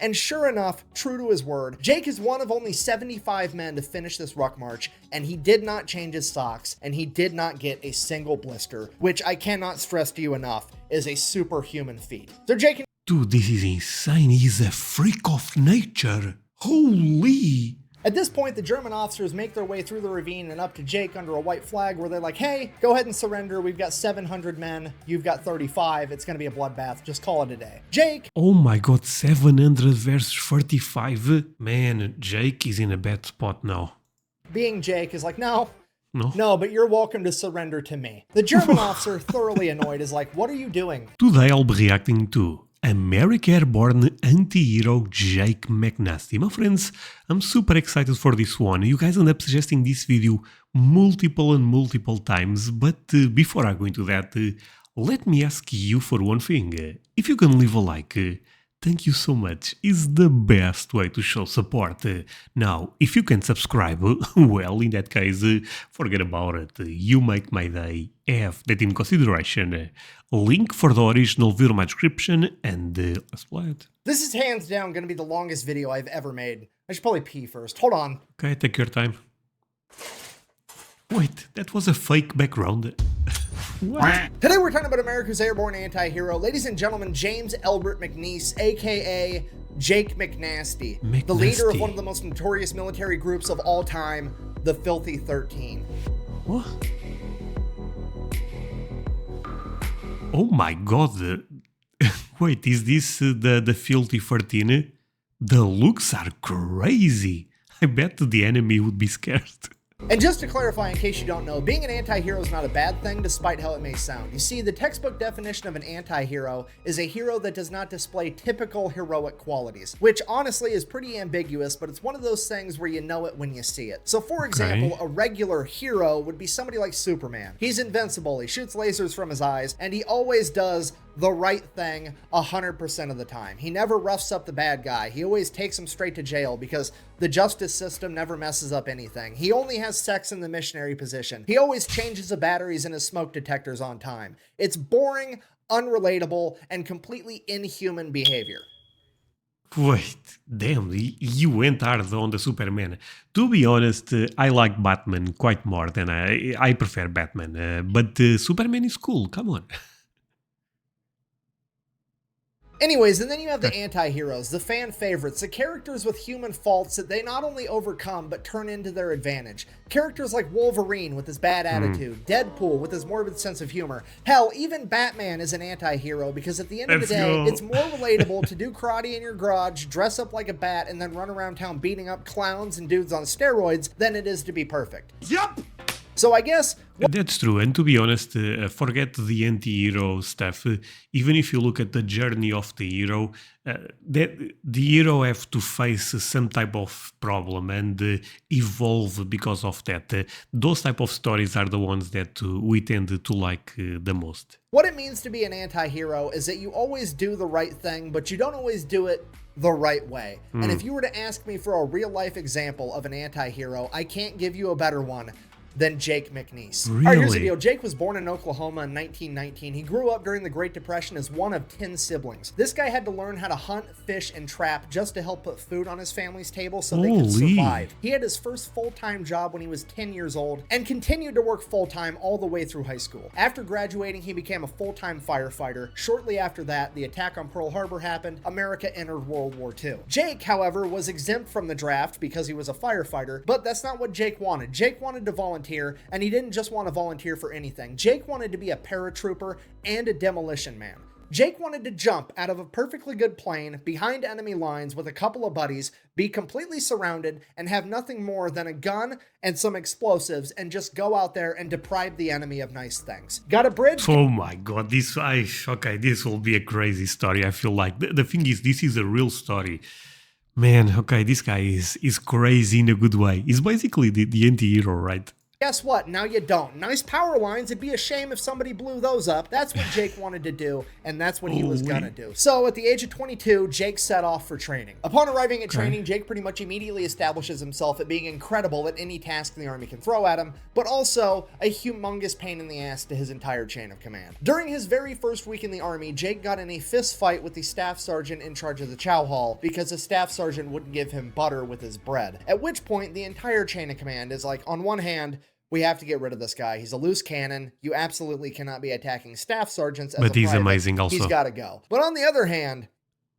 And sure enough, true to his word, Jake is one of only 75 men to finish this ruck march, and he did not change his socks, and he did not get a single blister, which I cannot stress to you enough is a superhuman feat. So Jake... Dude, this is insane. He's a freak of nature. Holy... At this point, the German officers make their way through the ravine and up to Jake under a white flag where they're like, hey, go ahead and surrender. We've got 700 men. You've got 35. It's going to be a bloodbath. Just call it a day. Jake. Oh my god, 700 versus 35? Man, Jake is in a bad spot now. Being Jake is like, no, but you're welcome to surrender to me. The German officer, thoroughly annoyed, is like, what are you doing? Today I'll be reacting to American Airborne anti-hero Jake McNasty. My friends, I'm super excited for this one. You guys end up suggesting this video multiple times, but before I go into that, let me ask you for one thing. If you can leave a like, thank you so much. It's the best way to show support. Now, if you can subscribe, well, in that case, forget about it. You make my day. Have that in consideration. Link for the original video in my description, and let's play it. This is hands down going to be the longest video I've ever made. I should probably pee first. Hold on. Okay, take your time. Wait, that was a fake background. What? Today we're talking about America's Airborne anti-hero. Ladies and gentlemen, James Elbert McNiece, aka Jake McNasty, the leader of one of the most notorious military groups of all time, the Filthy 13. What? Oh my god. Wait, is this the Filthy 13? The looks are crazy. I bet the enemy would be scared. And just to clarify, in case you don't know, being an anti-hero is not a bad thing, despite how it may sound. You see, the textbook definition of an anti-hero is a hero that does not display typical heroic qualities, which honestly is pretty ambiguous, but it's one of those things where you know it when you see it. So for example, a regular hero would be somebody like Superman. He's invincible, he shoots lasers from his eyes, and he always does the right thing 100% of the time. He never roughs up the bad guy. He always takes him straight to jail because the justice system never messes up anything. He only has sex in the missionary position. He always changes the batteries in his smoke detectors on time. It's boring, unrelatable, and completely inhuman behavior. Wait, damn, you went hard on the Superman. To be honest, I like Batman quite more than I prefer Batman, but Superman is cool, come on. Anyways, and then you have the anti-heroes, the fan favorites, the characters with human faults that they not only overcome, but turn into their advantage. Characters like Wolverine with his bad attitude, Deadpool with his morbid sense of humor. Hell, even Batman is an anti-hero because at the end of the day, it's more relatable to do karate in your garage, dress up like a bat, and then run around town beating up clowns and dudes on steroids than it is to be perfect. Yup! So I guess... That's true, and to be honest, forget the anti-hero stuff. Even if you look at the journey of the hero, the hero have to face some type of problem and evolve because of that. Those type of stories are the ones that we tend to like the most. What it means to be an anti-hero is that you always do the right thing, but you don't always do it the right way. And if you were to ask me for a real-life example of an anti-hero, I can't give you a better one than Jake McNiece. Really? All right, here's the deal. Jake was born in Oklahoma in 1919. He grew up during the Great Depression as one of 10 siblings. This guy had to learn how to hunt, fish, and trap just to help put food on his family's table so they could survive. He had his first full-time job when he was 10 years old and continued to work full-time all the way through high school. After graduating, he became a full-time firefighter. Shortly after that, the attack on Pearl Harbor happened. America entered World War II. Jake, however, was exempt from the draft because he was a firefighter, but that's not what Jake wanted. Jake wanted to volunteer, and he didn't just want to volunteer for anything. Jake wanted to be a paratrooper and a demolition man. Jake wanted to jump out of a perfectly good plane behind enemy lines with a couple of buddies, be completely surrounded, and have nothing more than a gun and some explosives and just go out there and deprive the enemy of nice things. Got a bridge? Oh my god, this will be a crazy story, I feel like. The thing is, this is a real story. Man, okay, this guy is crazy in a good way. He's basically the anti-hero, right? Guess what? Now you don't. Nice power lines. It'd be a shame if somebody blew those up. That's what Jake wanted to do, and that's what he was gonna do. So at the age of 22, Jake set off for training. Upon arriving at training, Jake pretty much immediately establishes himself at being incredible at any task the Army can throw at him, but also a humongous pain in the ass to his entire chain of command. During his very first week in the Army, Jake got in a fist fight with the staff sergeant in charge of the chow hall because the staff sergeant wouldn't give him butter with his bread. At which point, the entire chain of command is like, on one hand, we have to get rid of this guy. He's a loose cannon. You absolutely cannot be attacking staff sergeants as a private. But he's amazing also. He's got to go. But on the other hand,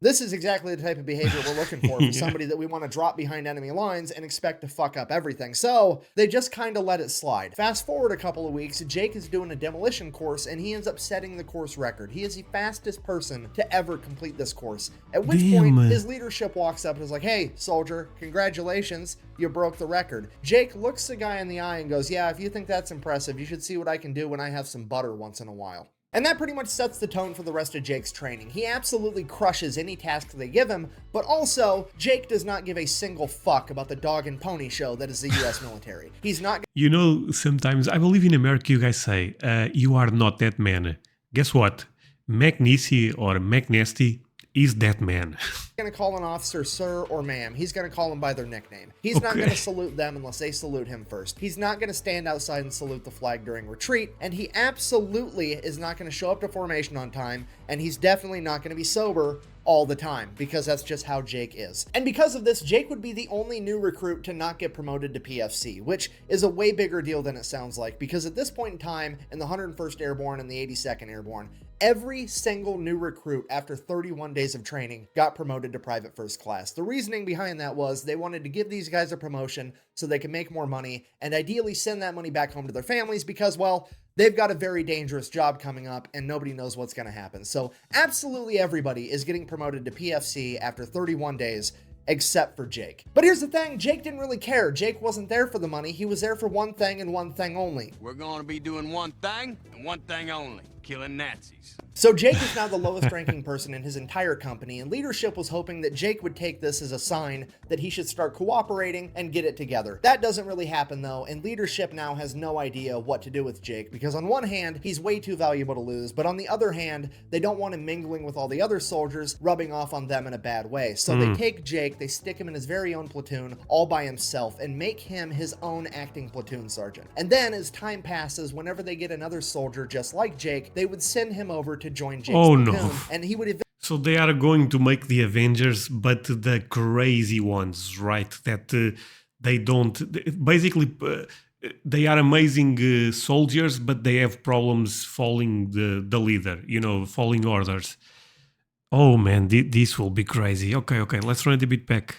this is exactly the type of behavior we're looking for somebody that we want to drop behind enemy lines and expect to fuck up everything. So they just kind of let it slide. Fast forward a couple of weeks, Jake is doing a demolition course and he ends up setting the course record. He is the fastest person to ever complete this course. At which point his leadership walks up and is like, "Hey, soldier, congratulations. You broke the record." Jake looks the guy in the eye and goes, "Yeah, if you think that's impressive, you should see what I can do when I have some butter once in a while." And that pretty much sets the tone for the rest of Jake's training. He absolutely crushes any task they give him, but also, Jake does not give a single fuck about the dog and pony show that is the US military. He's not... You know, sometimes, I believe in America you guys say, you are not that man. Guess what? McNeece or McNasty is that man. Going to call an officer sir or ma'am. He's going to call them by their nickname. He's not going to salute them unless they salute him first. He's not going to stand outside and salute the flag during retreat, and he absolutely is not going to show up to formation on time, and he's definitely not going to be sober all the time, because that's just how Jake is. And because of this, Jake would be the only new recruit to not get promoted to PFC, which is a way bigger deal than it sounds like, because at this point in time, in the 101st Airborne and the 82nd Airborne, every single new recruit after 31 days of training got promoted to private first class. The reasoning behind that was they wanted to give these guys a promotion so they could make more money and ideally send that money back home to their families because, well, they've got a very dangerous job coming up and nobody knows what's going to happen. So absolutely everybody is getting promoted to PFC after 31 days, except for Jake. But here's the thing, Jake didn't really care. Jake wasn't there for the money. He was there for one thing and one thing only. We're going to be doing one thing and one thing only. Killing Nazis. So Jake is now the lowest ranking person in his entire company, and leadership was hoping that Jake would take this as a sign that he should start cooperating and get it together. That doesn't really happen though, and leadership now has no idea what to do with Jake, because on one hand, he's way too valuable to lose, but on the other hand, they don't want him mingling with all the other soldiers, rubbing off on them in a bad way. So they take Jake, they stick him in his very own platoon, all by himself, and make him his own acting platoon sergeant. And then as time passes, whenever they get another soldier just like Jake, they would send him over to join Jake's platoon, and he would So they are going to make the Avengers, but the crazy ones, right? That they don't... Basically, they are amazing soldiers, but they have problems following the leader, you know, following orders. Oh man, this will be crazy. Okay, let's run it a bit back.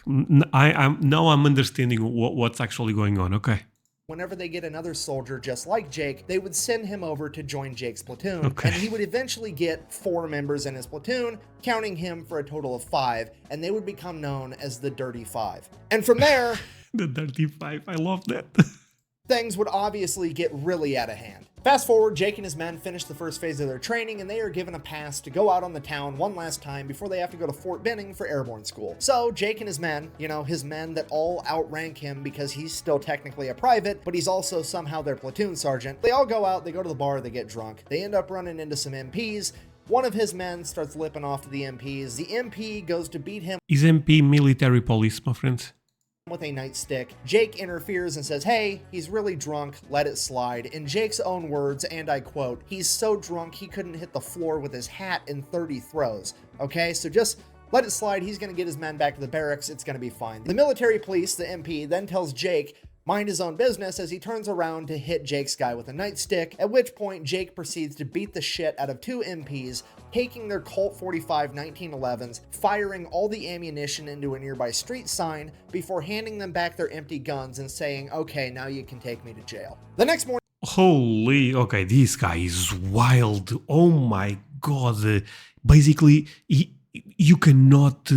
I'm understanding what's actually going on, okay. Whenever they get another soldier just like Jake, they would send him over to join Jake's platoon, and he would eventually get 4 members in his platoon, counting him for a total of 5, and they would become known as the Dirty Five. And from there... The Dirty Five, I love that. Things would obviously get really out of hand. Fast forward, Jake and his men finish the first phase of their training, and they are given a pass to go out on the town one last time before they have to go to Fort Benning for Airborne school. So Jake and his men, you know, his men that all outrank him because he's still technically a private, but he's also somehow their platoon sergeant. They all go out, they go to the bar, they get drunk. They end up running into some MPs. One of his men starts lipping off to the MPs. The MP goes to beat him. Is MP military police, my friends? With a nightstick. Jake interferes and says, "Hey, he's really drunk, let it slide." In Jake's own words, and I quote, "He's so drunk he couldn't hit the floor with his hat in 30 throws." Okay, so just let it slide. He's going to get his men back to the barracks. It's going to be fine. The military police, the MP, then tells Jake mind his own business as he turns around to hit Jake's guy with a nightstick, at which point Jake proceeds to beat the shit out of 2 MPs, taking their Colt 45 1911s, firing all the ammunition into a nearby street sign before handing them back their empty guns and saying, "Okay, now you can take me to jail." The next morning... Holy, okay, this guy is wild. Oh my god. Basically, you cannot...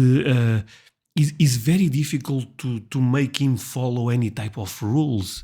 It's very difficult to make him follow any type of rules.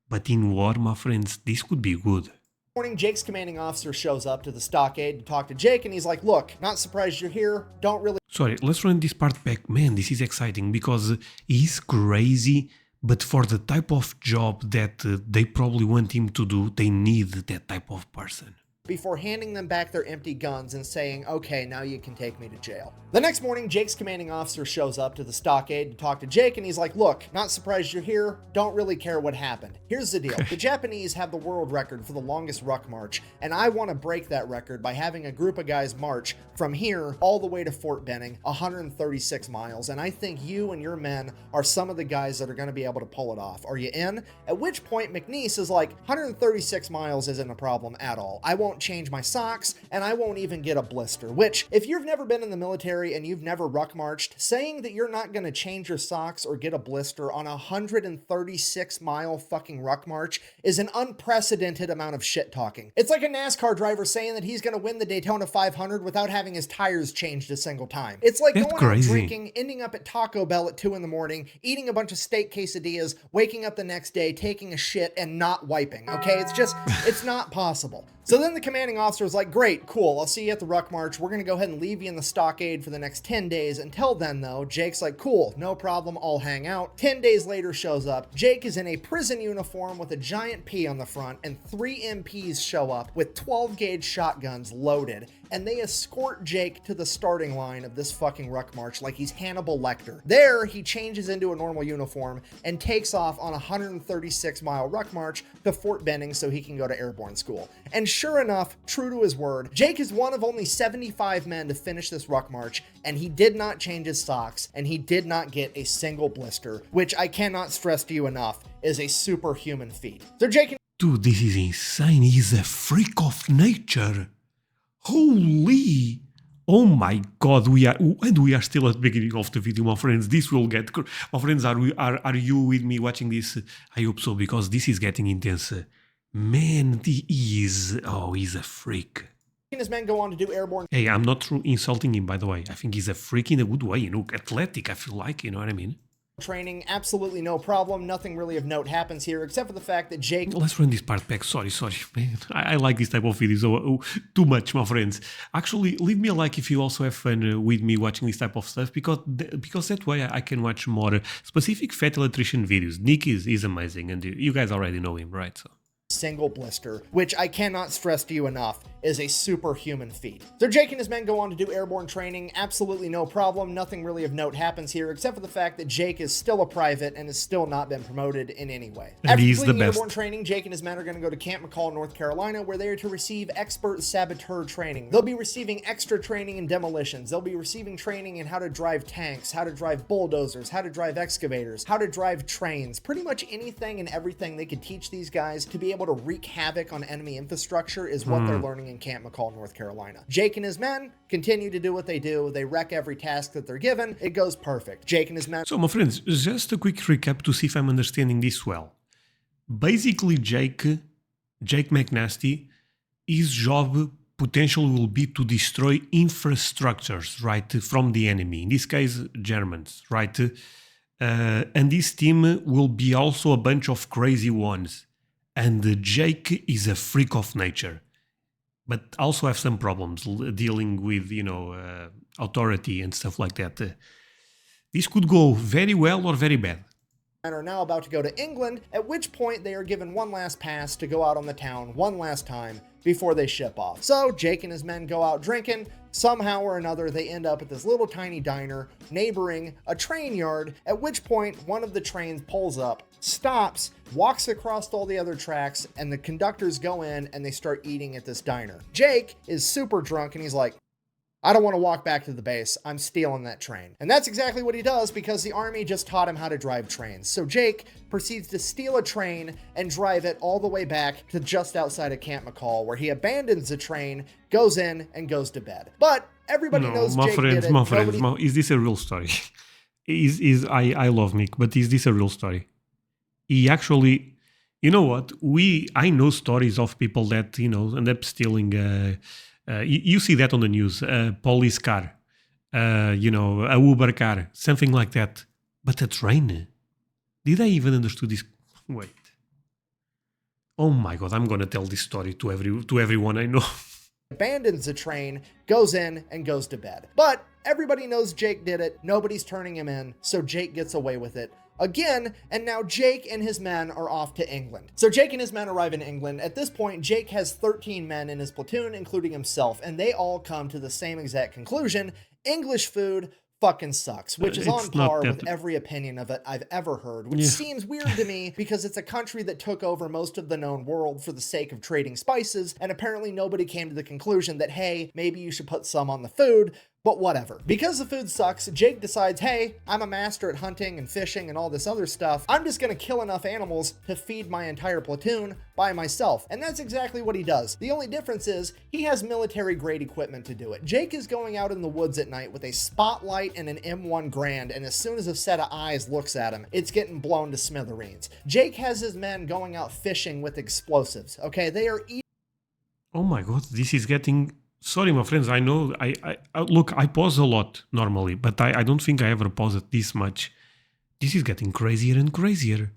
But in war, my friends, this could be good. Morning, Jake's commanding officer shows up to the stockade to talk to Jake, and he's like, "Look, not surprised you're here. Don't really..." Sorry, let's run this part back. Man, this is exciting because he's crazy, but for the type of job that they probably want him to do, they need that type of person. Before handing them back their empty guns and saying, okay, now you can take me to jail. The next morning, Jake's commanding officer shows up to the stockade to talk to Jake, and he's like, look, not surprised you're here, don't really care what happened. Here's the deal. The Japanese have the world record for the longest ruck march, and I want to break that record by having a group of guys march from here all the way to Fort Benning, 136 miles, and I think you and your men are some of the guys that are going to be able to pull it off. Are you in? At which point, McNiece is like, 136 miles isn't a problem at all. I won't change my socks, and I won't even get a blister, which, if you've never been in the military and you've never ruck marched, saying that you're not going to change your socks or get a blister on a 136 mile fucking ruck march is an unprecedented amount of shit talking. It's like a NASCAR driver saying that he's going to win the Daytona 500 without having his tires changed a single time. It's like That's going crazy. out drinking, ending up at Taco Bell at 2 in the morning, eating a bunch of steak quesadillas, waking up the next day, taking a shit, and not wiping, okay? It's not possible. So then the commanding officer is like, great, cool, I'll see you at the ruck march. We're going to go ahead and leave you in the stockade for the next 10 days. Until then, though, Jake's like, cool, no problem, I'll hang out. 10 days later shows up. Jake is in a prison uniform with a giant P on the front, and 3 MPs show up with 12-gauge shotguns loaded, and they escort Jake to the starting line of this fucking ruck march like he's Hannibal Lecter. There, he changes into a normal uniform and takes off on a 136-mile ruck march to Fort Benning so he can go to Airborne school. And sure enough, true to his word, Jake is one of only 75 men to finish this ruck march, and he did not change his socks, and he did not get a single blister, which I cannot stress to you enough is a superhuman feat. So Jake and Dude, this is insane. He's a freak of nature. Holy! Oh my God, we are still at the beginning of the video, my friends. This will get... My friends, are you with me watching this? I hope so, because this is getting intense. Man, he's a freak. his men go on to do airborne Hey, I'm not insulting him, by the way. I think he's a freak in a good way, athletic, I feel like, you know what I mean? training. Absolutely no problem. Nothing really of note happens here, except for the fact that Jake... Let's run this part back. Sorry, man. I like this type of videos too much, my friends. Actually, leave me a like if you also have fun with me watching this type of stuff, because that way I can watch more specific fatal attrition videos. Nick is amazing, and you guys already know him, right? So. Single blister, which I cannot stress to you enough, is a superhuman feat. So Jake and his men go on to do airborne training. Absolutely no problem. Nothing really of note happens here, except for the fact that Jake is still a private and has still not been promoted in any way. After completing airborne training, Jake and his men are going to go to Camp McCall, North Carolina, where they are to receive expert saboteur training. They'll be receiving extra training in demolitions. They'll be receiving training in how to drive tanks, how to drive bulldozers, how to drive excavators, how to drive trains. Pretty much anything and everything they could teach these guys to be able to wreak havoc on enemy infrastructure is what they're learning in Camp McCall, North Carolina. Jake and his men continue to do what they do. They wreck every task that they're given. It goes perfect. Jake and his men... So, my friends, just a quick recap to see if I'm understanding this well. Basically, Jake McNasty, his job potential will be to destroy infrastructures, right, from the enemy. In this case, Germans, right? And this team will be also a bunch of crazy ones. And Jake is a freak of nature, but also have some problems dealing with, authority and stuff like that. This could go very well or very bad. And are now about to go to England, at which point they are given one last pass to go out on the town one last time before they ship off. So Jake and his men go out drinking. Somehow or another, they end up at this little tiny diner neighboring a train yard, at which point one of the trains pulls up, stops, walks across all the other tracks, and the conductors go in and they start eating at this diner. Jake is super drunk and he's like, I don't want to walk back to the base. I'm stealing that train. And that's exactly what he does, because the army just taught him how to drive trains. So Jake proceeds to steal a train and drive it all the way back to just outside of Camp McCall, where he abandons the train, goes in, and goes to bed. But everybody knows Jake did it. My friends, is this a real story? I love Nick, but is this a real story? He actually, you know what? I know stories of people that, end up stealing... you see that on the news, police car, a Uber car, something like that. But a train? Did I even understand this? Wait. Oh my God, I'm going to tell this story to everyone I know. abandons the train, goes in, and goes to bed. But everybody knows Jake did it. Nobody's turning him in, so Jake gets away with it again, and now Jake and his men are off to England. So Jake and his men arrive in England. At this point, Jake has 13 men in his platoon, including himself, and they all come to the same exact conclusion: English food fucking sucks, which is on par with every opinion of it I've ever heard, which seems weird to me because it's a country that took over most of the known world for the sake of trading spices, and apparently nobody came to the conclusion that, hey, maybe you should put some on the food. But whatever. Because the food sucks, Jake decides, hey, I'm a master at hunting and fishing and all this other stuff. I'm just gonna kill enough animals to feed my entire platoon by myself. And that's exactly what he does. The only difference is he has military grade equipment to do it. Jake is going out in the woods at night with a spotlight and an M1 Grand, and as soon as a set of eyes looks at him, it's getting blown to smithereens. Jake has his men going out fishing with explosives, okay? They are eating. Oh my god, this is getting... Sorry, my friends, I know, look, I pause a lot normally, but I don't think I ever pause it this much. This is getting crazier and crazier.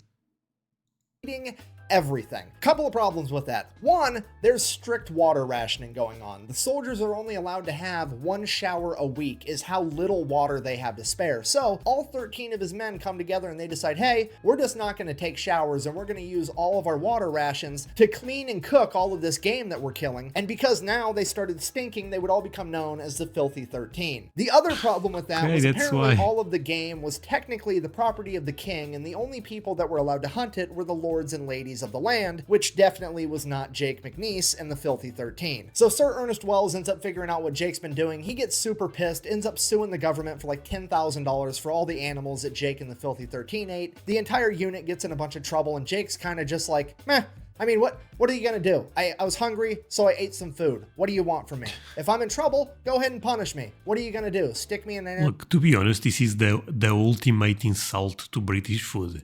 Everything. Couple of problems with that. One, there's strict water rationing going on. The soldiers are only allowed to have 1 shower a week is how little water they have to spare. So all 13 of his men come together and they decide, hey, we're just not going to take showers and we're going to use all of our water rations to clean and cook all of this game that we're killing. And because now they started stinking, they would all become known as the Filthy 13. The other problem with that was apparently all of the game was technically the property of the king, and the only people that were allowed to hunt it were the lords and ladies of the land, which definitely was not Jake McNiece and the Filthy 13. So Sir Ernest Wells ends up figuring out what Jake's been doing. He gets super pissed, ends up suing the government for like $10,000 for all the animals that Jake and the Filthy 13 ate. The entire unit gets in a bunch of trouble, and Jake's kind of just like, meh. I mean, what are you gonna do? I was hungry, so I ate some food. What do you want from me? If I'm in trouble, go ahead and punish me. What are you gonna do? Stick me in an... Look, to be honest, this is the ultimate insult to British food.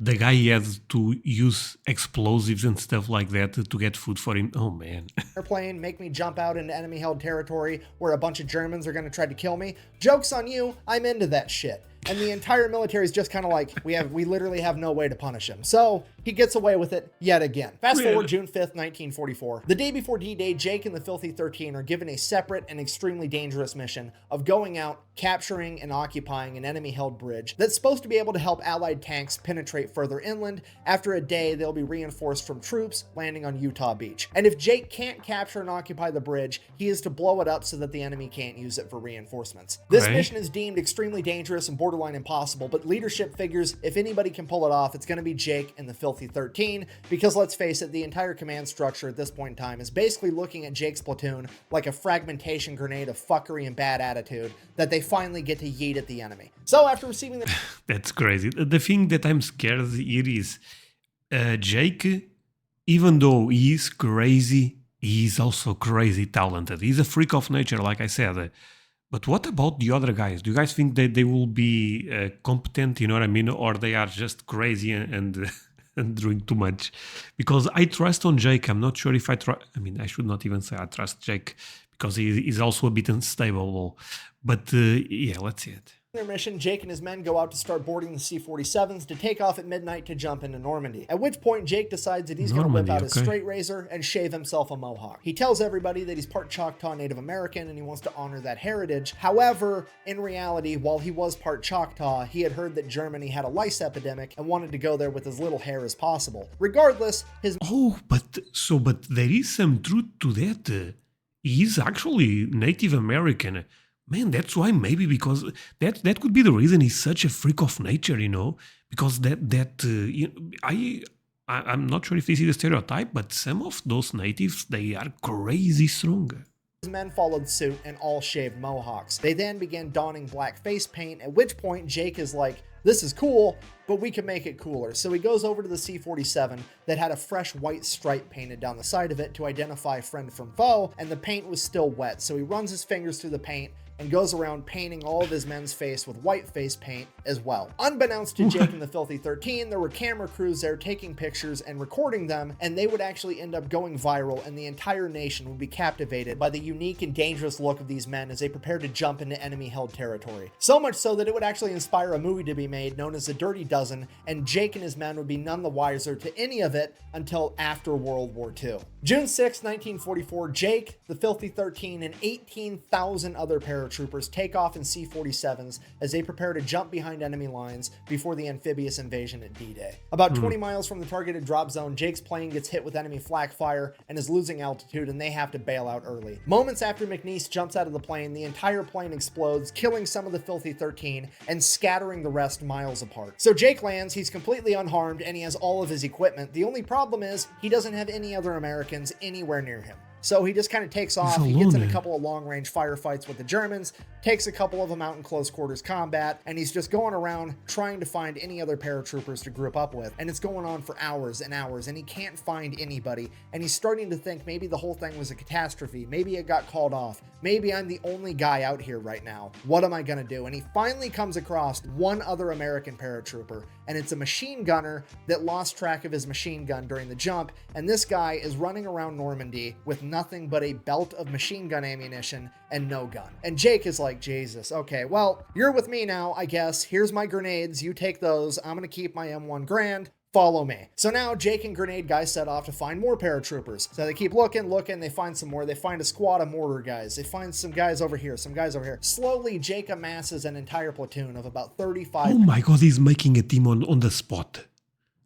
The guy had to use explosives and stuff like that to get food for him. Oh, man. Airplane, make me jump out into enemy-held territory where a bunch of Germans are going to try to kill me. Joke's on you, I'm into that shit. And the entire military is just kind of like, we literally have no way to punish him. So he gets away with it yet again. Fast forward June 5th, 1944. The day before D-Day, Jake and the Filthy 13 are given a separate and extremely dangerous mission of going out, capturing and occupying an enemy-held bridge that's supposed to be able to help Allied tanks penetrate further inland. After a day, they'll be reinforced from troops landing on Utah Beach. And if Jake can't capture and occupy the bridge, he is to blow it up so that the enemy can't use it for reinforcements. This mission is deemed extremely dangerous and borderline impossible, but leadership figures if anybody can pull it off, it's going to be Jake and the Filthy 13, because let's face it, the entire command structure at this point in time is basically looking at Jake's platoon like a fragmentation grenade of fuckery and bad attitude that they finally get to yeet at the enemy. So after receiving the... That's crazy. The thing that I'm scared here is Jake, even though he is crazy, he is also crazy talented. He's a freak of nature, like I said. But what about the other guys? Do you guys think that they will be competent, you know what I mean? Or they are just crazy and doing too much? Because I trust on Jake. I'm not sure if I trust... I mean, I should not even say I trust Jake because he is also a bit unstable. But yeah, let's see it. Their mission, Jake and his men go out to start boarding the C-47s to take off at midnight to jump into Normandy. At which point, Jake decides that he's going to whip out his straight razor and shave himself a mohawk. He tells everybody that he's part Choctaw Native American and he wants to honor that heritage. However, in reality, while he was part Choctaw, he had heard that Germany had a lice epidemic and wanted to go there with as little hair as possible. Regardless, his... Oh, but there is some truth to that. He's actually Native American. Man, that's why maybe because that could be the reason he's such a freak of nature, you know, because I'm not sure if this is a stereotype, but some of those natives, they are crazy strong. His men followed suit and all shaved mohawks. They then began donning black face paint, at which point Jake is like, this is cool, but we can make it cooler. So he goes over to the C-47 that had a fresh white stripe painted down the side of it to identify friend from foe, and the paint was still wet. So he runs his fingers through the paint and goes around painting all of his men's face with white face paint as well. Unbeknownst to Jake and the Filthy 13, there were camera crews there taking pictures and recording them, and they would actually end up going viral, and the entire nation would be captivated by the unique and dangerous look of these men as they prepared to jump into enemy-held territory. So much so that it would actually inspire a movie to be made known as The Dirty Dozen, and Jake and his men would be none the wiser to any of it until after World War II. June 6, 1944, Jake, the Filthy 13, and 18,000 other paratroopers take off in C-47s as they prepare to jump behind enemy lines before the amphibious invasion at D-Day. About 20 miles from the targeted drop zone, Jake's plane gets hit with enemy flak fire and is losing altitude, and they have to bail out early. Moments after McNiece jumps out of the plane, the entire plane explodes, killing some of the Filthy 13 and scattering the rest miles apart. So Jake lands, he's completely unharmed, and he has all of his equipment. The only problem is he doesn't have any other Americans anywhere near him. So he just kind of takes off. He gets in a couple of long-range firefights with the Germans, takes a couple of them out in close quarters combat, and he's just going around trying to find any other paratroopers to group up with. And it's going on for hours and hours, and he can't find anybody. And he's starting to think maybe the whole thing was a catastrophe. Maybe it got called off. Maybe I'm the only guy out here right now. What am I going to do? And he finally comes across one other American paratrooper, and it's a machine gunner that lost track of his machine gun during the jump. And this guy is running around Normandy with nothing but a belt of machine gun ammunition and no gun. And Jake is like, Jesus, okay, well, you're with me now, I guess. Here's my grenades. You take those. I'm going to keep my M1 Grand. Follow me. So now Jake and grenade guys set off to find more paratroopers. So they keep looking, they find some more. They find a squad of mortar guys. They find some guys over here, some guys over here. Slowly, Jake amasses an entire platoon of about 35. Oh my god, he's making a team on the spot.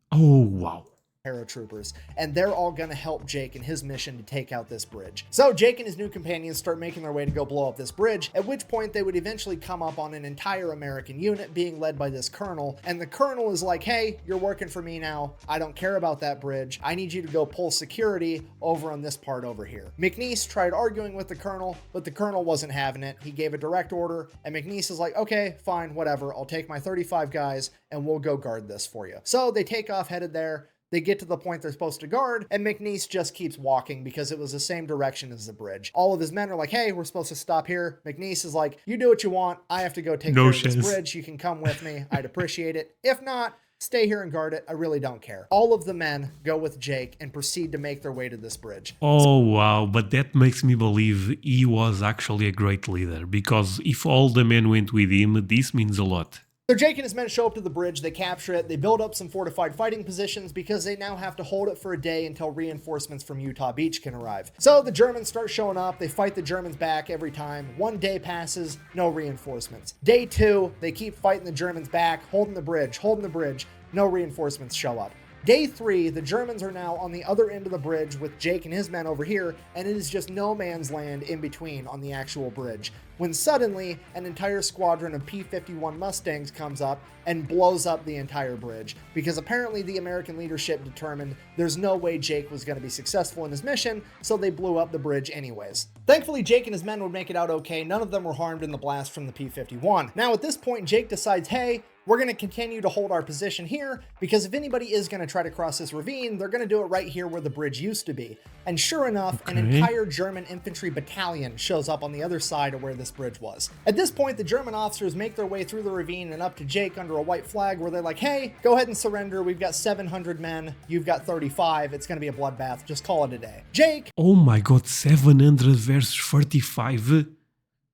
Oh, wow. Paratroopers, and they're all going to help Jake in his mission to take out this bridge. So Jake and his new companions start making their way to go blow up this bridge, at which point they would eventually come up on an entire American unit being led by this colonel, and the colonel is like, hey, you're working for me now. I don't care about that bridge. I need you to go pull security over on this part over here. McNiece tried arguing with the colonel, but the colonel wasn't having it. He gave a direct order, and McNiece is like, okay, fine, whatever. I'll take my 35 guys, and we'll go guard this for you. So they take off headed there. They get to the point they're supposed to guard, and McNiece just keeps walking because it was the same direction as the bridge. All of his men are like, hey, we're supposed to stop here. McNiece is like, you do what you want. I have to go take care of this bridge. You can come with me. I'd appreciate it. If not, stay here and guard it. I really don't care. All of the men go with Jake and proceed to make their way to this bridge. Oh, wow. But that makes me believe he was actually a great leader, because if all the men went with him, this means a lot. So Jake and his men show up to the bridge, they capture it, they build up some fortified fighting positions because they now have to hold it for a day until reinforcements from Utah Beach can arrive. So the Germans start showing up, they fight the Germans back every time. One day passes, no reinforcements. Day 2, they keep fighting the Germans back, holding the bridge, no reinforcements show up. Day 3, the Germans are now on the other end of the bridge with Jake and his men over here, and it is just no man's land in between on the actual bridge, when suddenly an entire squadron of P-51 Mustangs comes up and blows up the entire bridge, because apparently the American leadership determined there's no way Jake was going to be successful in his mission, so they blew up the bridge anyways. Thankfully, Jake and his men would make it out okay. None of them were harmed in the blast from the P-51. Now at this point, Jake decides, hey, we're going to continue to hold our position here, because if anybody is going to try to cross this ravine, they're going to do it right here where the bridge used to be. And sure enough, an entire German infantry battalion shows up on the other side of where this bridge was. At this point, the German officers make their way through the ravine and up to Jake under a white flag where they're like, hey, go ahead and surrender. We've got 700 men. You've got 35. It's going to be a bloodbath. Just call it a day. Jake. Oh my god, 700 versus 45?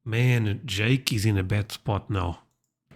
Man, Jake is in a bad spot now.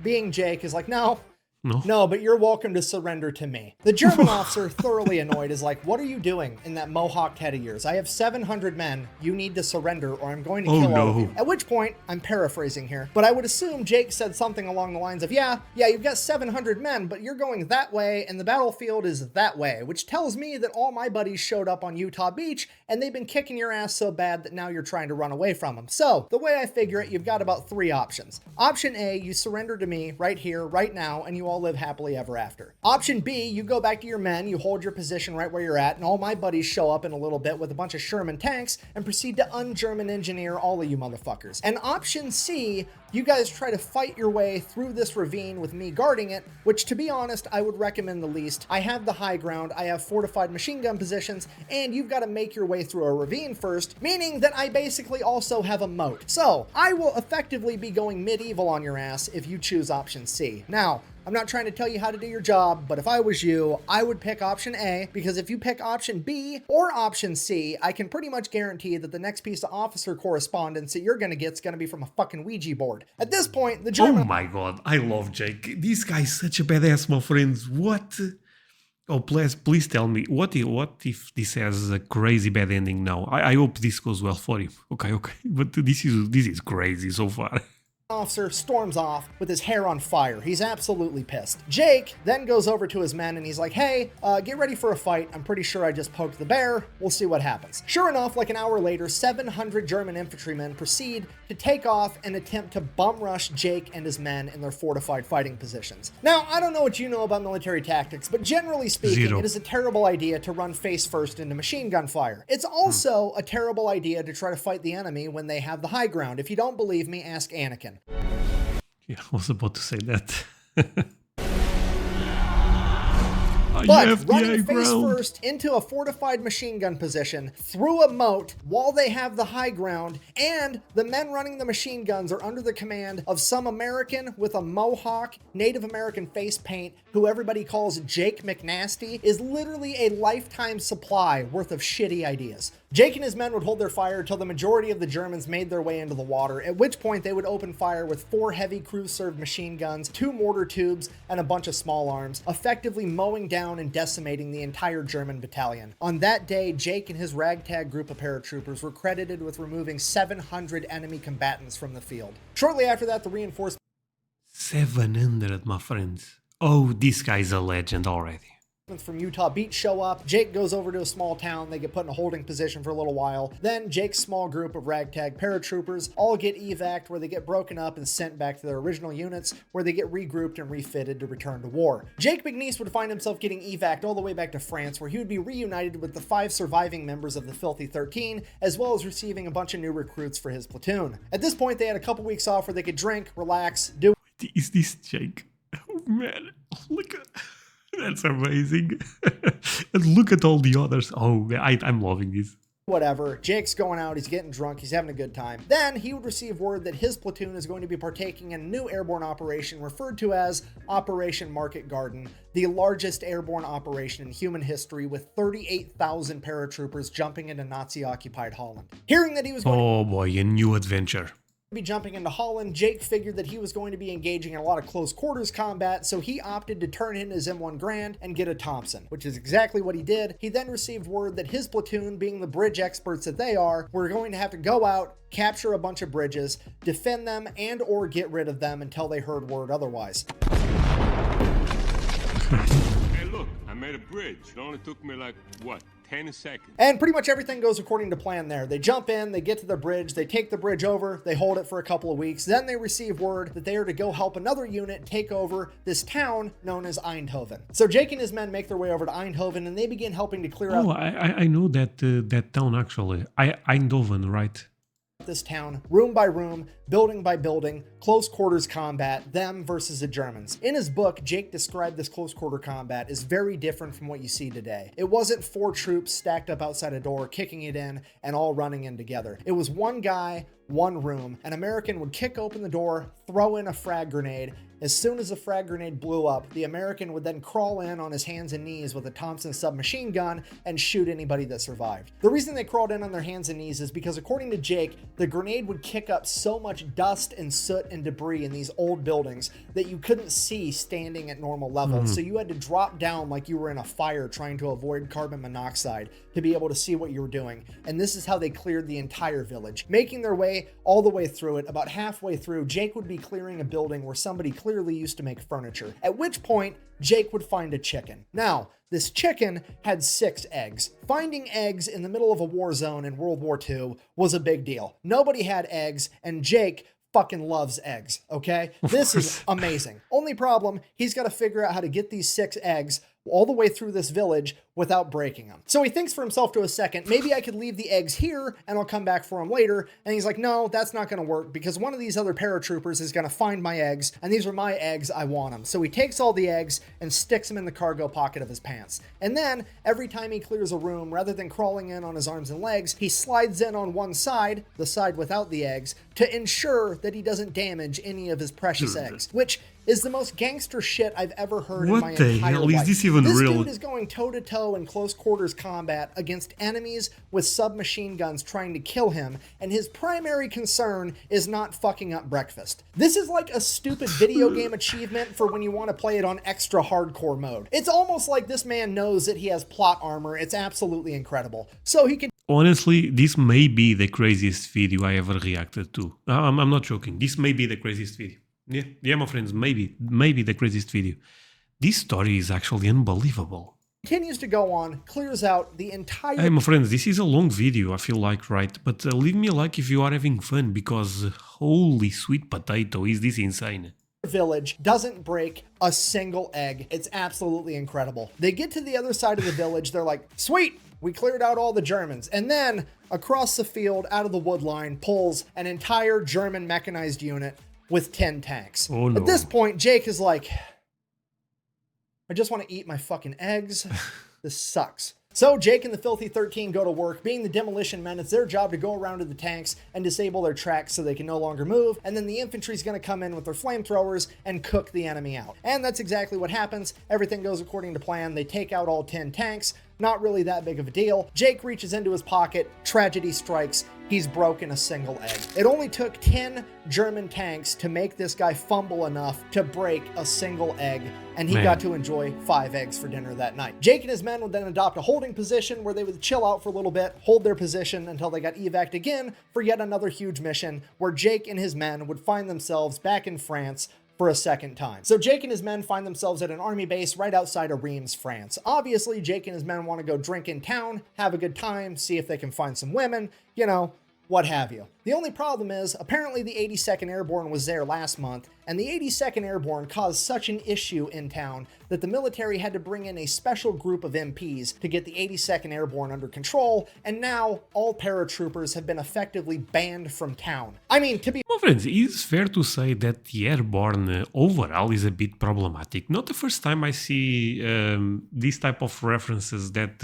Being Jake is like, no, but you're welcome to surrender to me. The German officer, thoroughly annoyed, is like, what are you doing in that mohawked head of yours? I have 700 men. You need to surrender or I'm going to kill all of you. At which point, I'm paraphrasing here, but I would assume Jake said something along the lines of, yeah, you've got 700 men, but you're going that way and the battlefield is that way, which tells me that all my buddies showed up on Utah Beach and they've been kicking your ass so bad that now you're trying to run away from them. So the way I figure it, you've got about 3 options. Option A, you surrender to me right here, right now, and you all live happily ever after. Option B, you go back to your men, you hold your position right where you're at, and all my buddies show up in a little bit with a bunch of Sherman tanks and proceed to un-German engineer all of you motherfuckers. And option C, you guys try to fight your way through this ravine with me guarding it, which to be honest, I would recommend the least. I have the high ground, I have fortified machine gun positions, and you've got to make your way through a ravine first, meaning that I basically also have a moat. So I will effectively be going medieval on your ass if you choose option C. Now, I'm not trying to tell you how to do your job, but if I was you, I would pick option A, because if you pick option B or option C, I can pretty much guarantee that the next piece of officer correspondence that you're going to get is going to be from a fucking Ouija board. At this point, the German... Oh my god, I love Jake. This guy is such a badass, my friends. What? Oh, please tell me, what if this has a crazy bad ending now? I hope this goes well for him. Okay, but this is crazy so far. Officer storms off with his hair on fire. He's absolutely pissed. Jake then goes over to his men and he's like, hey, get ready for a fight. I'm pretty sure I just poked the bear. We'll see what happens. Sure enough, like an hour later, 700 German infantrymen proceed to take off and attempt to bum rush Jake and his men in their fortified fighting positions. Now, I don't know what you know about military tactics, but generally speaking, Zero. it is a terrible idea to run face first into machine gun fire. It's also a terrible idea to try to fight the enemy when they have the high ground. If you don't believe me, ask Anakin. Yeah, I was about to say that. But running face first into a fortified machine gun position through a moat while they have the high ground, and the men running the machine guns are under the command of some American with a mohawk, Native American face paint, who everybody calls Jake McNasty, is literally a lifetime supply worth of shitty ideas. Jake and his men would hold their fire until the majority of the Germans made their way into the water, at which point they would open fire with 4 heavy crew-served machine guns, 2 mortar tubes, and a bunch of small arms, effectively mowing down and decimating the entire German battalion. On that day, Jake and his ragtag group of paratroopers were credited with removing 700 enemy combatants from the field. Shortly after that, the reinforcements 700, my friends. Oh, this guy's a legend already. from Utah Beach show up. Jake goes over to a small town. They get put in a holding position for a little while. Then Jake's small group of ragtag paratroopers all get evac'd, where they get broken up and sent back to their original units, where they get regrouped and refitted to return to war. Jake McNiece would find himself getting evac'd all the way back to France, where he would be reunited with the 5 surviving members of the Filthy 13, as well as receiving a bunch of new recruits for his platoon. At this point, they had a couple weeks off where they could drink, relax, do... Is this Jake? Oh man, look at... That's amazing. And look at all the others. Oh, I'm loving this. Whatever. Jake's going out, he's getting drunk, he's having a good time. Then he would receive word that his platoon is going to be partaking in a new airborne operation referred to as Operation Market Garden, the largest airborne operation in human history, with 38,000 paratroopers jumping into Nazi-occupied Holland. Hearing that he was going Oh boy, a new adventure. be jumping into Holland, Jake figured that he was going to be engaging in a lot of close quarters combat, so he opted to turn in his M1 Grand and get a Thompson, which is exactly what he did. He then received word that his platoon, being the bridge experts that they are, were going to have to go out, capture a bunch of bridges, defend them, and or get rid of them until they heard word otherwise. Hey, look, I made a bridge. It only took me like, what, 10 seconds? And pretty much everything goes according to plan there. They jump in, they get to the bridge, they take the bridge over, they hold it for a couple of weeks, then they receive word that they are to go help another unit take over this town known as Eindhoven. So Jake and his men make their way over to Eindhoven, and they begin helping to clear out Oh, I know that town actually. Eindhoven, right? this town, room by room, building by building, close quarters combat, them versus the Germans. In his book, Jake described this close quarter combat as very different from what you see today. It wasn't 4 troops stacked up outside a door, kicking it in, and all running in together. It was one guy, one room. An American would kick open the door, throw in a frag grenade. As soon as the frag grenade blew up, the American would then crawl in on his hands and knees with a Thompson submachine gun and shoot anybody that survived. The reason they crawled in on their hands and knees is because, according to Jake, the grenade would kick up so much dust and soot and debris in these old buildings that you couldn't see standing at normal levels. So you had to drop down like you were in a fire trying to avoid carbon monoxide to be able to see what you were doing. And this is how they cleared the entire village. Making their way all the way through it, about halfway through, Jake would be clearing a building where somebody clearly used to make furniture, at which point Jake would find a chicken. Now, this chicken had 6 eggs. Finding eggs in the middle of a war zone in World War II was a big deal. Nobody had eggs, and Jake fucking loves eggs, okay? This is amazing. Only problem, he's got to figure out how to get these 6 eggs all the way through this village without breaking them. So he thinks for himself to a second, maybe I could leave the eggs here and I'll come back for them later. And he's like, no, that's not going to work, because one of these other paratroopers is going to find my eggs, and these are my eggs, I want them. So he takes all the eggs and sticks them in the cargo pocket of his pants. And then every time he clears a room, rather than crawling in on his arms and legs, he slides in on one side, the side without the eggs, to ensure that he doesn't damage any of his precious eggs, which is the most gangster shit I've ever heard in my What the entire hell? life. Is this even This real? dude is going toe-to-toe in close quarters combat against enemies with submachine guns trying to kill him, and his primary concern is not fucking up breakfast. This is like a stupid video game achievement for when you want to play it on extra hardcore mode. It's almost like this man knows that he has plot armor. It's absolutely incredible. So he can Honestly, this may be the craziest video I ever reacted to. I'm not joking. This may be the craziest video. Yeah, my friends, maybe the craziest video. This story is actually unbelievable. continues to go on, clears out the entire Hey, my friends, this is a long video, I feel like, right? But leave me a like if you are having fun, because holy sweet potato, is this insane. village, doesn't break a single egg. It's absolutely incredible. They get to the other side of the village, they're like, sweet, we cleared out all the Germans. And then across the field, out of the wood line, pulls an entire German mechanized unit with 10 tanks. Oh, no. At this point, Jake is like, I just want to eat my fucking eggs. This sucks. So Jake and the Filthy 13 go to work. Being the demolition men, it's their job to go around to the tanks and disable their tracks so they can no longer move. And then the infantry's going to come in with their flamethrowers and cook the enemy out. And that's exactly what happens. Everything goes according to plan. They take out all 10 tanks. Not really that big of a deal. Jake reaches into his pocket. Tragedy strikes. He's broken a single egg. It only took 10 German tanks to make this guy fumble enough to break a single egg, and he got to enjoy 5 eggs for dinner that night. Jake and his men would then adopt a holding position where they would chill out for a little bit, hold their position until they got evac'd again for yet another huge mission where Jake and his men would find themselves back in France for a second time. So Jake and his men find themselves at an army base right outside of Reims, France. Obviously, Jake and his men want to go drink in town, have a good time, see if they can find some women, you know, what have you. The only problem is, apparently the 82nd Airborne was there last month, and the 82nd Airborne caused such an issue in town that the military had to bring in a special group of MPs to get the 82nd Airborne under control, and now all paratroopers have been effectively banned from town. I mean, to be My friends, it's fair to say that the Airborne overall is a bit problematic. Not the first time I see these type of references that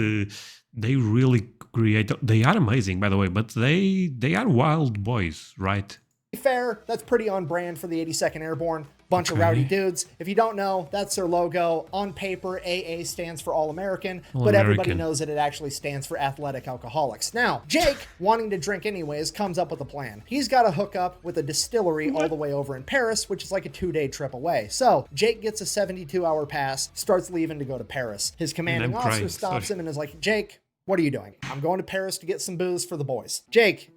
they really create. They are amazing, by the way, but they are wild boys, right? fair, that's pretty on brand for the 82nd Airborne. Bunch of rowdy dudes. If you don't know, that's their logo. On paper, AA stands for All American, but everybody knows that it actually stands for Athletic Alcoholics. Now, Jake, wanting to drink anyways, comes up with a plan. He's got to hook up with a distillery all the way over in Paris, which is like a 2-day trip away. So, Jake gets a 72-hour pass, starts leaving to go to Paris. His commanding officer stops him and is like, Jake, what are you doing? I'm going to Paris to get some booze for the boys. Jake,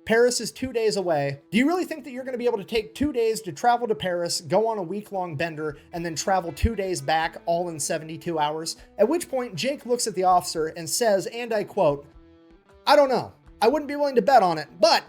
Paris is 2 days away. Do you really think that you're going to be able to take 2 days to travel to Paris, go on a week-long bender, and then travel 2 days back all in 72 hours? At which point, Jake looks at the officer and says, and I quote, I don't know. I wouldn't be willing to bet on it, but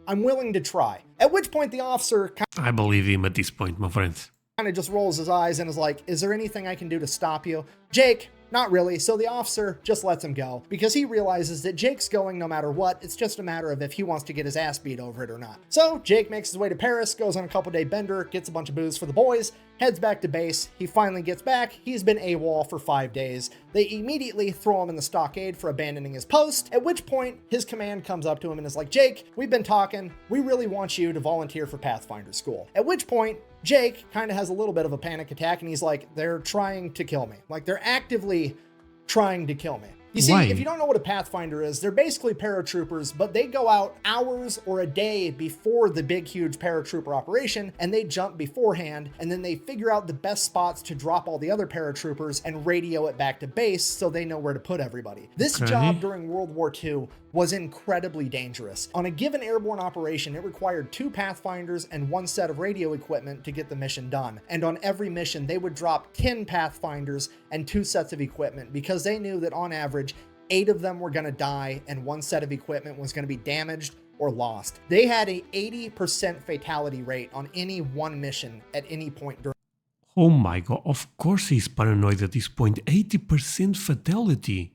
I'm willing to try. At which point the officer I believe him at this point, my friends. kind of just rolls his eyes and is like, is there anything I can do to stop you? Jake, not really. So the officer just lets him go because he realizes that Jake's going no matter what. It's just a matter of if he wants to get his ass beat over it or not. So Jake makes his way to Paris, goes on a couple-day bender, gets a bunch of booze for the boys, heads back to base. He finally gets back. He's been AWOL for 5 days. They immediately throw him in the stockade for abandoning his post, at which point his command comes up to him and is like, Jake, we've been talking. We really want you to volunteer for Pathfinder school. At which point Jake kind of has a little bit of a panic attack and he's like, they're trying to kill me. Like, they're actively trying to kill me. You see, if you don't know what a Pathfinder is, they're basically paratroopers, but they go out hours or a day before the big, huge paratrooper operation, and they jump beforehand, and then they figure out the best spots to drop all the other paratroopers and radio it back to base so they know where to put everybody. This job during World War II was incredibly dangerous. On a given airborne operation, it required 2 Pathfinders and 1 set of radio equipment to get the mission done. And on every mission, they would drop 10 Pathfinders and 2 sets of equipment because they knew that on average, 8 of them were going to die and 1 set of equipment was going to be damaged or lost. They had a 80% fatality rate on any one mission at any point during. Oh my god, of course he's paranoid at this point. 80% fatality.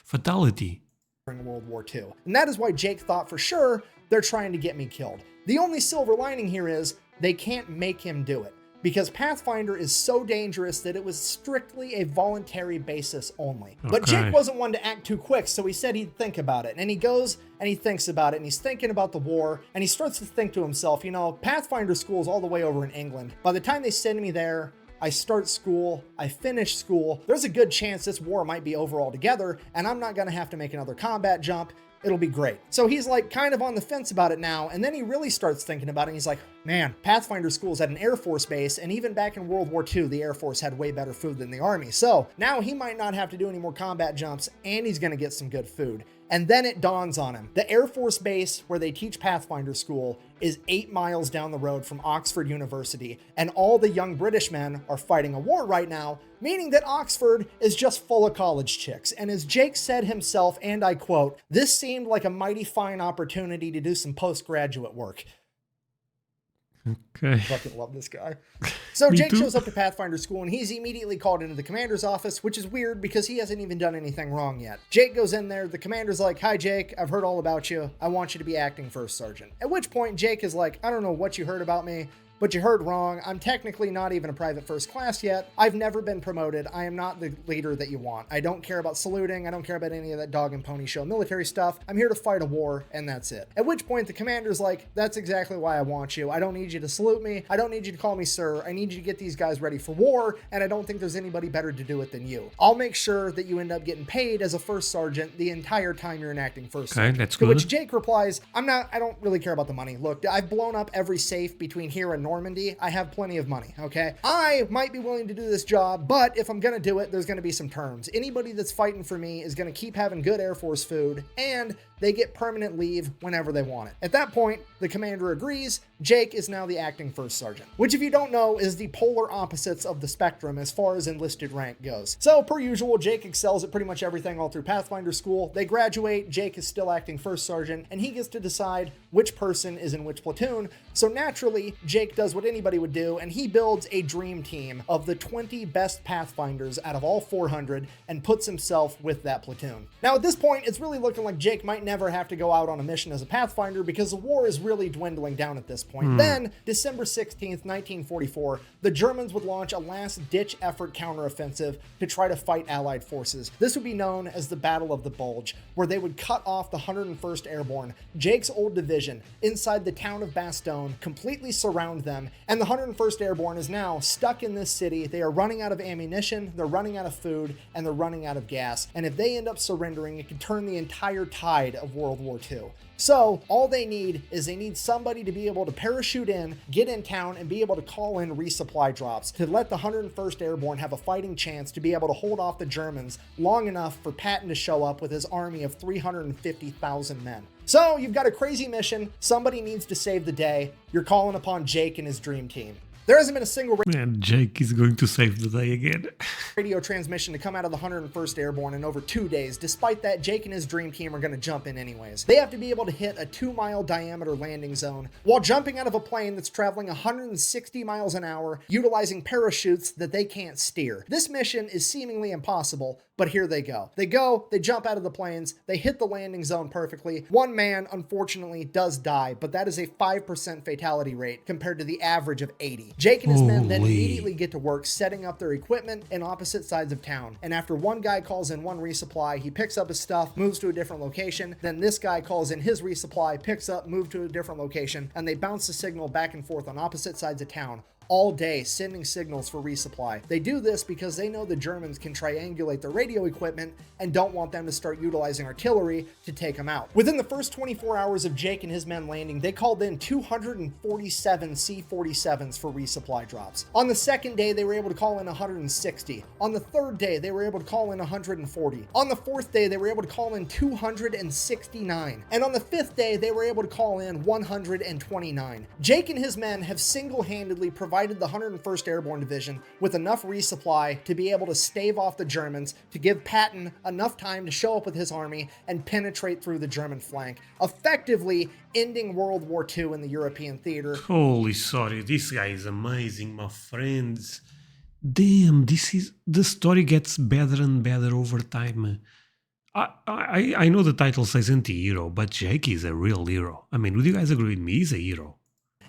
Fatality. During World War II. And that is why Jake thought for sure they're trying to get me killed. The only silver lining here is they can't make him do it. because Pathfinder is so dangerous that it was strictly a voluntary basis only. But Jake wasn't one to act too quick, so he said he'd think about it. And he goes and he thinks about it, and he's thinking about the war, and he starts to think to himself, you know, Pathfinder school is all the way over in England. By the time they send me there, I start school, I finish school, there's a good chance this war might be over altogether, and I'm not gonna have to make another combat jump. It'll be great. So he's like kind of on the fence about it now, and then he really starts thinking about it, and he's like, man, Pathfinder school's at an Air Force base, and even back in World War II, the Air Force had way better food than the Army. So now he might not have to do any more combat jumps, and he's gonna get some good food. And then it dawns on him. The Air Force base where they teach Pathfinder school is 8 miles down the road from Oxford University, and all the young British men are fighting a war right now, meaning that Oxford is just full of college chicks. And as Jake said himself, and I quote, "This seemed like a mighty fine opportunity to do some postgraduate work." Okay. Fucking love this guy. So Jake too. shows up to Pathfinder school, and he's immediately called into the commander's office, which is weird because he hasn't even done anything wrong yet. Jake goes in there. The commander's like, "Hi, Jake. I've heard all about you. I want you to be acting first sergeant." At which point Jake is like, "I don't know what you heard about me, but you heard wrong. I'm technically not even a private first class yet. I've never been promoted. I am not the leader that you want. I don't care about saluting. I don't care about any of that dog and pony show military stuff. I'm here to fight a war, and that's it." At which point the commander's like, "That's exactly why I want you. I don't need you to salute me. I don't need you to call me sir. I need you to get these guys ready for war, and I don't think there's anybody better to do it than you. I'll make sure that you end up getting paid as a first sergeant the entire time you're enacting first sergeant." That's To good. which Jake replies, I don't really care about the money. Look, I've blown up every safe between here and Normandy. I have plenty of money, okay? I might be willing to do this job, but if I'm gonna do it, there's gonna be some terms. Anybody that's fighting for me is gonna keep having good Air Force food, and they get permanent leave whenever they want it. At that point, the commander agrees. Jake is now the acting first sergeant, which, if you don't know, is the polar opposites of the spectrum as far as enlisted rank goes. So per usual, Jake excels at pretty much everything all through Pathfinder school. They graduate, Jake is still acting first sergeant, and he gets to decide which person is in which platoon. So naturally, Jake does what anybody would do, and he builds a dream team of the 20 best Pathfinders out of all 400 and puts himself with that platoon. Now at this point, it's really looking like Jake might never have to go out on a mission as a Pathfinder because the war is really dwindling down at this point. Then, December 16th, 1944, the Germans would launch a last-ditch effort counteroffensive to try to fight Allied forces. This would be known as the Battle of the Bulge, where they would cut off the 101st Airborne, Jake's old division, inside the town of Bastogne, completely surround them, and the 101st Airborne is now stuck in this city. They are running out of ammunition, they're running out of food, and they're running out of gas. And if they end up surrendering, it could turn the entire tide of World War II. So all they need is somebody to be able to parachute in, get in town, and be able to call in resupply drops to let the 101st Airborne have a fighting chance to be able to hold off the Germans long enough for Patton to show up with his army of 350,000 men. So you've got a crazy mission. Somebody needs to save the day. You're calling upon Jake and his dream team. There hasn't been a single And Jake is going to save the day again. radio transmission to come out of the 101st Airborne in over 2 days. Despite that, Jake and his dream team are going to jump in anyways. They have to be able to hit a 2-mile diameter landing zone while jumping out of a plane that's traveling 160 miles an hour, utilizing parachutes that they can't steer. This mission is seemingly impossible, but here they go. They jump out of the planes, they hit the landing zone perfectly. One man, unfortunately, does die, but that is a 5% fatality rate compared to the average of 80. Jake and his men then immediately get to work setting up their equipment in opposite sides of town. And after one guy calls in one resupply, he picks up his stuff, moves to a different location. Then this guy calls in his resupply, picks up, moves to a different location, and they bounce the signal back and forth on opposite sides of town all day, sending signals for resupply. They do this because they know the Germans can triangulate their radio equipment and don't want them to start utilizing artillery to take them out. Within the first 24 hours of Jake and his men landing, they called in 247 C-47s for resupply drops. On the second day, they were able to call in 160. On the third day, they were able to call in 140. On the fourth day, they were able to call in 269. And on the fifth day, they were able to call in 129. Jake and his men have single-handedly provided the 101st Airborne Division with enough resupply to be able to stave off the Germans, to give Patton enough time to show up with his army and penetrate through the German flank, effectively ending World War II in the European theater. Holy sorry, this guy is amazing, my friends. Damn, the story gets better and better over time. I know the title says anti-hero, but Jake is a real hero. I mean, would you guys agree with me? He's a hero.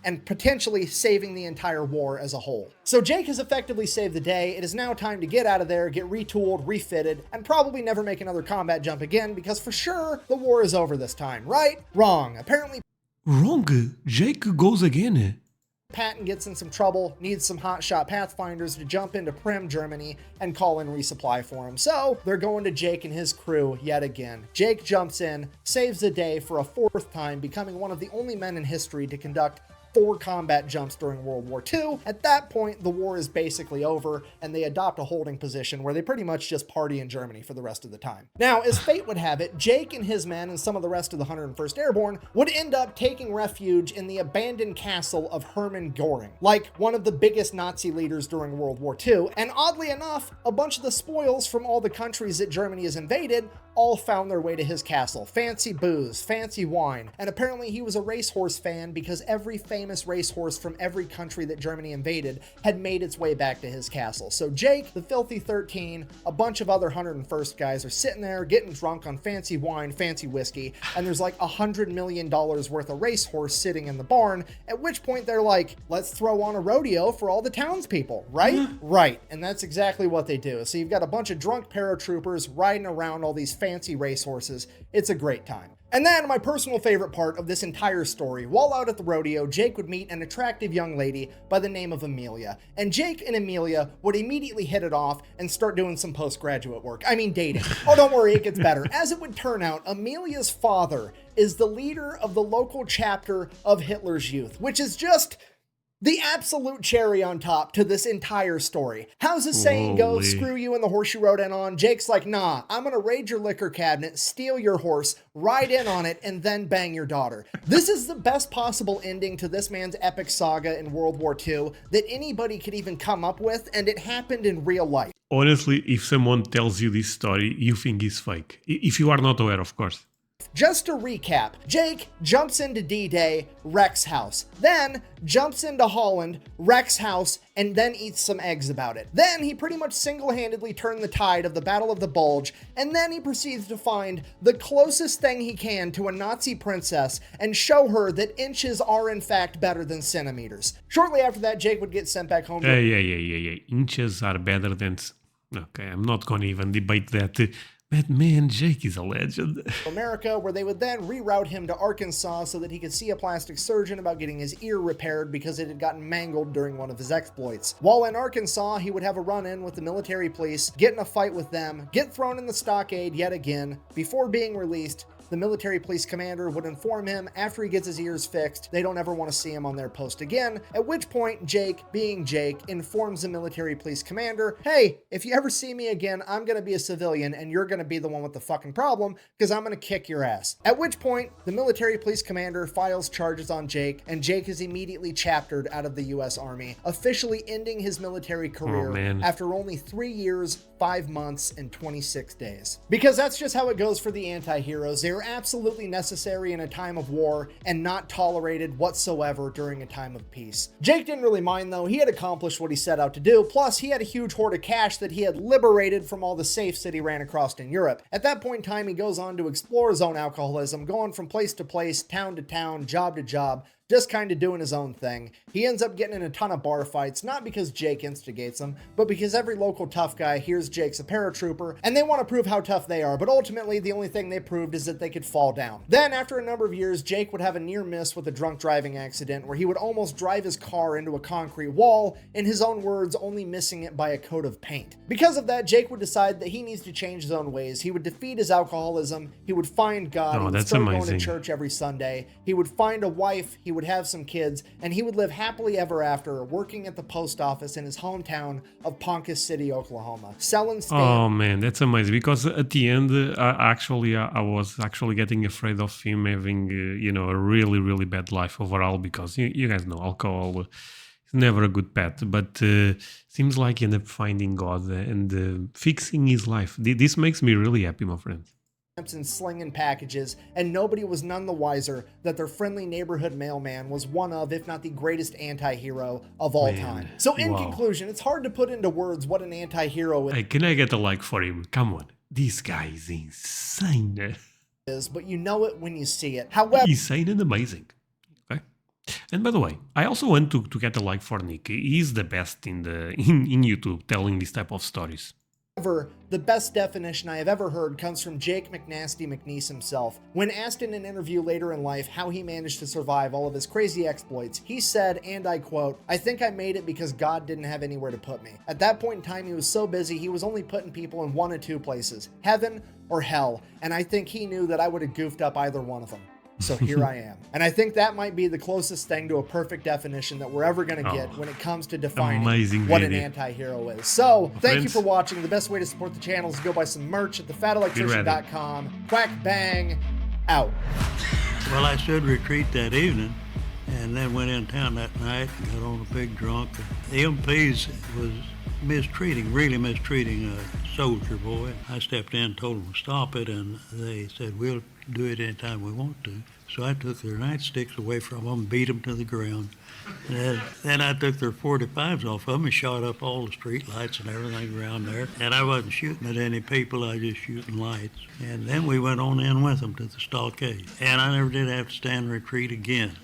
and potentially saving the entire war as a whole. So Jake has effectively saved the day. It is now time to get out of there, get retooled, refitted, and probably never make another combat jump again, because for sure the war is over this time, right? Wrong. Apparently Wrong. Jake goes again. Patton gets in some trouble, needs some hotshot Pathfinders to jump into Prim, Germany, and call in resupply for him. So they're going to Jake and his crew yet again. Jake jumps in, saves the day for a fourth time, becoming one of the only men in history to conduct 4 combat jumps during World War II. At that point, the war is basically over, and they adopt a holding position where they pretty much just party in Germany for the rest of the time. Now, as fate would have it, Jake and his men and some of the rest of the 101st Airborne would end up taking refuge in the abandoned castle of Hermann Göring, like one of the biggest Nazi leaders during World War II. And oddly enough, a bunch of the spoils from all the countries that Germany has invaded all found their way to his castle. Fancy booze, fancy wine, and apparently he was a racehorse fan because every famous racehorse from every country that Germany invaded had made its way back to his castle. So Jake, the Filthy 13, a bunch of other 101st guys are sitting there getting drunk on fancy wine, fancy whiskey, and there's like $100 million worth of racehorse sitting in the barn, at which point they're like, let's throw on a rodeo for all the townspeople, right? Right, and that's exactly what they do. So you've got a bunch of drunk paratroopers riding around all these fancy racehorses. It's a great time. And then my personal favorite part of this entire story, while out at the rodeo, Jake would meet an attractive young lady by the name of Amelia. And Jake and Amelia would immediately hit it off and start doing some postgraduate work. I mean, dating. Oh, don't worry, it gets better. As it would turn out, Amelia's father is the leader of the local chapter of Hitler's Youth, which is just the absolute cherry on top to this entire story. How's the saying go? Screw you and the horse you rode in on. Jake's like, nah, I'm gonna raid your liquor cabinet, steal your horse, ride in on it, and then bang your daughter. This is the best possible ending to this man's epic saga in World War II that anybody could even come up with, and it happened in real life. Honestly, if someone tells you this story, you think it's fake. If you are not aware, of course. Just to recap, Jake jumps into D-Day, wrecks house. Then jumps into Holland, wrecks house, and then eats some eggs about it. Then he pretty much single-handedly turned the tide of the Battle of the Bulge, and then he proceeds to find the closest thing he can to a Nazi princess and show her that inches are in fact better than centimeters. Shortly after that, Jake would get sent back home. Yeah. Inches are better than... Okay, I'm not going to even debate that. But man, Jake is a legend. America, where they would then reroute him to Arkansas so that he could see a plastic surgeon about getting his ear repaired because it had gotten mangled during one of his exploits. While in Arkansas, he would have a run-in with the military police, get in a fight with them, get thrown in the stockade yet again. Before being released, the military police commander would inform him after he gets his ears fixed, they don't ever want to see him on their post again, at which point Jake, being Jake, informs the military police commander, hey, if you ever see me again, I'm going to be a civilian and you're going to be the one with the fucking problem because I'm going to kick your ass. At which point, the military police commander files charges on Jake, and Jake is immediately chaptered out of the U.S. Army, officially ending his military career after only 3 years, 5 months, and 26 days. Because that's just how it goes for the anti-heroes. They're absolutely necessary in a time of war and not tolerated whatsoever during a time of peace. Jake didn't really mind though. He had accomplished what he set out to do. Plus, he had a huge hoard of cash that he had liberated from all the safes that he ran across in Europe. At that point in time, he goes on to explore his own alcoholism, going from place to place, town to town, job to job, just kind of doing his own thing. He ends up getting in a ton of bar fights, not because Jake instigates them, but because every local tough guy hears Jake's a paratrooper, and they want to prove how tough they are, but ultimately the only thing they proved is that they could fall down. Then, after a number of years, Jake would have a near miss with a drunk driving accident where he would almost drive his car into a concrete wall, in his own words, only missing it by a coat of paint. Because of that, Jake would decide that he needs to change his own ways. He would defeat his alcoholism, he would find God, he would start going to church every Sunday, he would find a wife, he would have some kids, and he would live happily ever after, working at the post office in his hometown of Ponca City, Oklahoma, selling stamps. Oh man, that's amazing, because at the end, I was actually getting afraid of him having, a really, really bad life overall, because you guys know, alcohol is never a good pet, but seems like he ended up finding God and fixing his life. This makes me really happy, my friends. And slinging packages, and nobody was none the wiser that their friendly neighborhood mailman was one of, if not the greatest anti-hero of all time. So in conclusion, it's hard to put into words what an anti-hero is. Hey, can I get a like for him? Come on. This guy is insane. But you know it when you see it. However, insane and amazing. Okay. And by the way, I also want to get a like for Nick. He's the best in YouTube telling this type of stories. However, the best definition I have ever heard comes from Jake McNasty McNiece himself. When asked in an interview later in life how he managed to survive all of his crazy exploits, he said, and I quote, "I think I made it because God didn't have anywhere to put me." At that point in time, he was so busy, he was only putting people in one of two places, heaven or hell, and I think he knew that I would have goofed up either one of them. So here I am. And I think that might be the closest thing to a perfect definition that we're ever going to get when it comes to defining what an anti-hero is. So thank you for watching. The best way to support the channel is to go buy some merch at thefatelectrician.com. Quack bang out. Well, I should retreat that evening and then went in town that night and got on a big drunk. The MPs was really mistreating a soldier boy. I stepped in, told them to stop it, and they said, "We'll do it anytime we want to." So I took their nightsticks away from them, beat them to the ground. And then I took their 45s off of them and shot up all the street lights and everything around there. And I wasn't shooting at any people, I was just shooting lights. And then we went on in with them to the stockade. And I never did have to stand retreat again.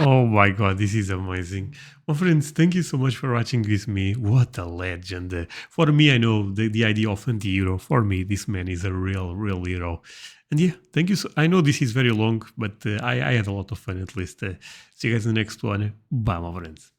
Oh my god, this is amazing. Well, friends, thank you so much for watching with me. What a legend. For me, I know the idea of anti-hero. For me, this man is a real hero. And yeah, thank you. I know this is very long, but I had a lot of fun at least. See you guys in the next one. Bye, my friends.